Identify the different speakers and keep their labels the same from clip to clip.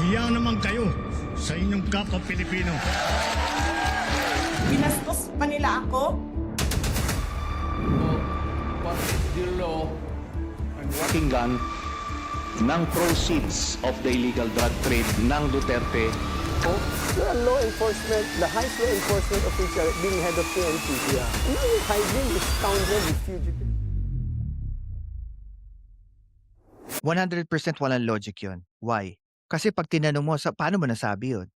Speaker 1: Nahiya naman kayo sa inyong kapwa Pilipino.
Speaker 2: Binastos pa nila ako.
Speaker 3: What is the law and what
Speaker 4: Pakinggan ng proceeds of the illegal drug trade ng Duterte.
Speaker 5: The law enforcement, the highest law enforcement official being head of PNP. Yeah. Now you're hiding this scoundrel, this fugitive.
Speaker 6: 100% walang logic yun. Why? Kasi pag tinanong mo, paano mo nasabi yun?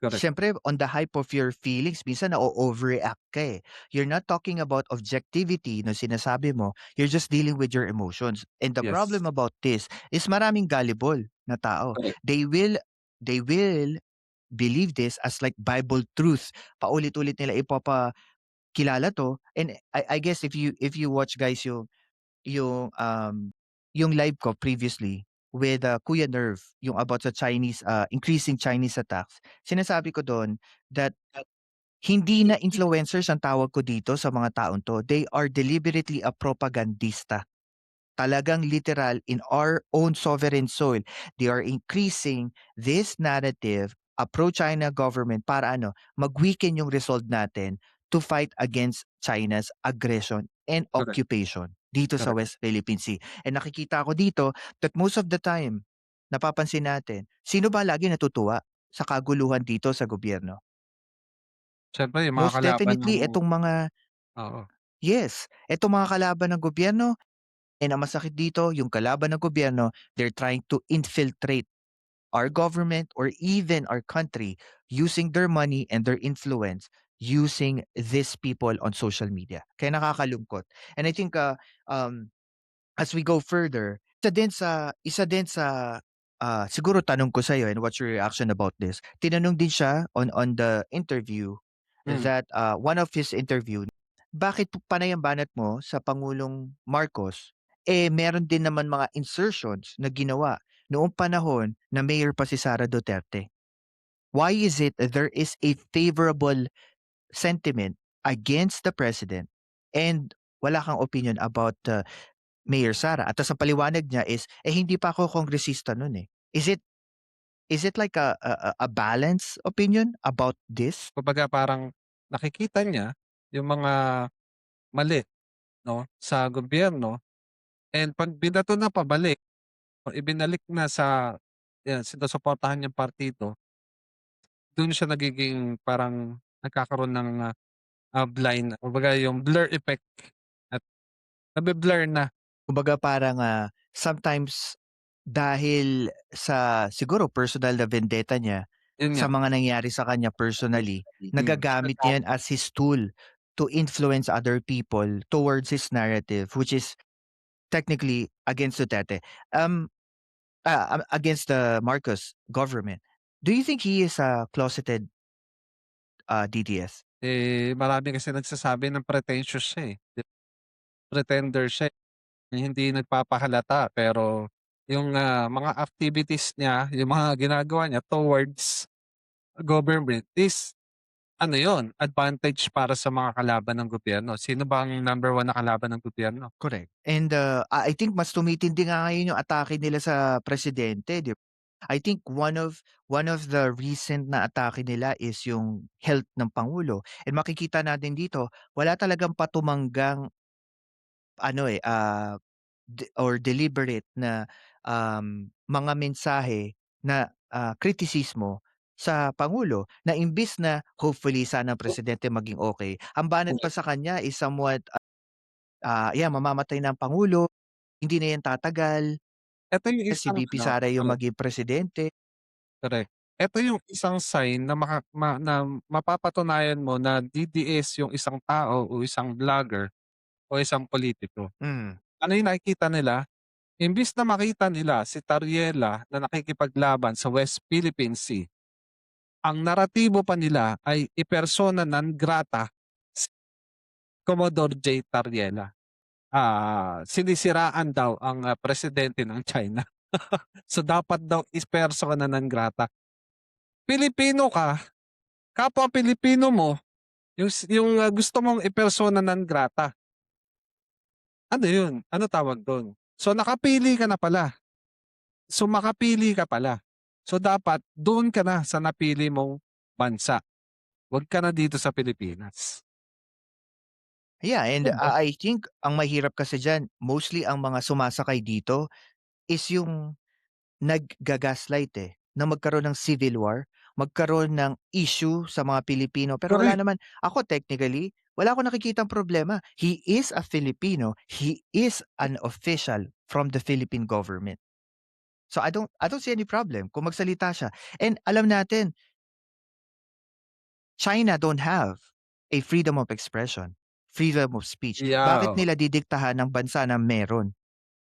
Speaker 7: Correct.
Speaker 6: Siyempre, on the hype of your feelings, minsan na-overreact ka eh. You're not talking about objectivity no sinasabi mo. You're just dealing with your emotions. And the
Speaker 7: Yes.
Speaker 6: problem about this is maraming gullible na tao.
Speaker 7: Correct.
Speaker 6: They will believe this as like Bible truth. Paulit-ulit nila ipapakilala to. And I guess if you watch guys yung live ko previously with Kuya Nerve, yung about sa Chinese, increasing Chinese attacks, sinasabi ko doon that hindi na influencers ang tawag ko dito sa mga taong to. They are deliberately a propagandista. Talagang literal in our own sovereign soil. They are increasing this narrative, a pro-China government para mag-weaken yung resolve natin to fight against China's aggression and
Speaker 7: Correct.
Speaker 6: occupation dito sa
Speaker 7: Correct.
Speaker 6: West Philippine Sea. And nakikita ko dito that most of the time, napapansin natin, sino ba lagi natutuwa sa kaguluhan dito sa gobyerno?
Speaker 7: Siyempre, yung mga
Speaker 6: Most
Speaker 7: kalaban
Speaker 6: definitely,
Speaker 7: ng...
Speaker 6: itong mga,
Speaker 7: Oo.
Speaker 6: itong mga kalaban ng gobyerno, and ang masakit dito, yung kalaban ng gobyerno, they're trying to infiltrate our government or even our country using their money and their influence using these people on social media. Kaya nakakalungkot. And I think as we go further, isa din sa siguro tanong ko sa iyo and what's your reaction about this? Tinanong din siya on the interview that one of his interview, bakit panay ang banat mo sa Pangulong Marcos? Meron din naman mga insertions na ginawa noong panahon na mayor pa si Sara Duterte. Why is it that there is a favorable sentiment against the president and wala kang opinion about Mayor Sara? At tas ang paliwanag niya is, hindi pa ako kongresista nun eh. Is it like a balanced opinion about this?
Speaker 7: Kumbaga parang nakikita niya yung mga mali, no, sa gobyerno, and pag binato na pabalik o ibinalik na sa sinusuportahan niyang partido, dun siya nagiging parang nagkakaroon ng blind, kumbaga yung blur effect, at nabe-blur na.
Speaker 6: Kumbaga parang sometimes dahil sa siguro personal na vendetta niya
Speaker 7: Yun
Speaker 6: sa
Speaker 7: nga.
Speaker 6: mga nangyari sa kanya personally, nagagamit niya yan as his tool to influence other people towards his narrative, which is technically against Duterte, against the Marcos government. Do you think he is a closeted DDS?
Speaker 7: Marami kasi nagsasabi ng pretentious siya eh. Pretender siya, hindi nagpapahalata, pero yung mga activities niya, yung mga ginagawa niya towards government is yun, advantage para sa mga kalaban ng gobyerno. Sino ba ang number 1 na kalaban ng gobyerno?
Speaker 6: Correct. And I think mas tumitindi nga ngayon yung atake nila sa presidente, di ba? I think one of the recent na atake nila is yung health ng pangulo. And makikita natin dito, wala talagang patumanggang or deliberate na mga mensahe na kritisismo sa pangulo na imbis na hopefully sana ang presidente maging okay. Ang banat pa sa kanya is somewhat mamamatay na ang pangulo, hindi na yan tatagal,
Speaker 7: Ito yung
Speaker 6: si
Speaker 7: isang
Speaker 6: VP Sara yung maging presidente.
Speaker 7: correct. Ito yung isang sign na na mapapatunayan mo na DDS yung isang tao o isang vlogger o isang politiko.
Speaker 6: Mm.
Speaker 7: Ano yung nakikita nila? Imbis na makita nila si Tariela na nakikipaglaban sa West Philippine Sea, ang naratibo pa nila ay ipersona non grata si Commodore J. Tariela. Sinisiraan daw ang presidente ng China. So dapat daw ipersona non grata. Pilipino ka, kapwa Pilipino mo, yung gusto mong ipersona non grata. Ano yun? Ano tawag doon? So nakapili ka na pala. So makapili ka pala. So dapat doon ka na sa napili mong bansa. Huwag ka na dito sa Pilipinas.
Speaker 6: Yeah, and
Speaker 7: 'Di ba?
Speaker 6: I think ang mahirap kasi diyan, mostly ang mga sumasakay dito is yung nagga-gaslight, na magkaroon ng civil war, magkaroon ng issue sa mga Pilipino. Pero wala
Speaker 7: Correct.
Speaker 6: naman ako technically, wala akong nakikitang problema. He is a Filipino. He is an official from the Philippine government. So I don't see any problem kung magsalita siya. And alam natin, China don't have a freedom of expression, freedom of speech.
Speaker 7: Yeah,
Speaker 6: Bakit
Speaker 7: oo.
Speaker 6: nila didiktahan ng bansa na meron?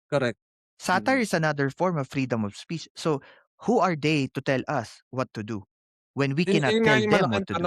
Speaker 7: Correct.
Speaker 6: Satire
Speaker 7: Mm.
Speaker 6: is another form of freedom of speech. So who are they to tell us what to do when we cannot
Speaker 7: Yun nga
Speaker 6: tell
Speaker 7: yung
Speaker 6: them what
Speaker 7: malaking
Speaker 6: to do?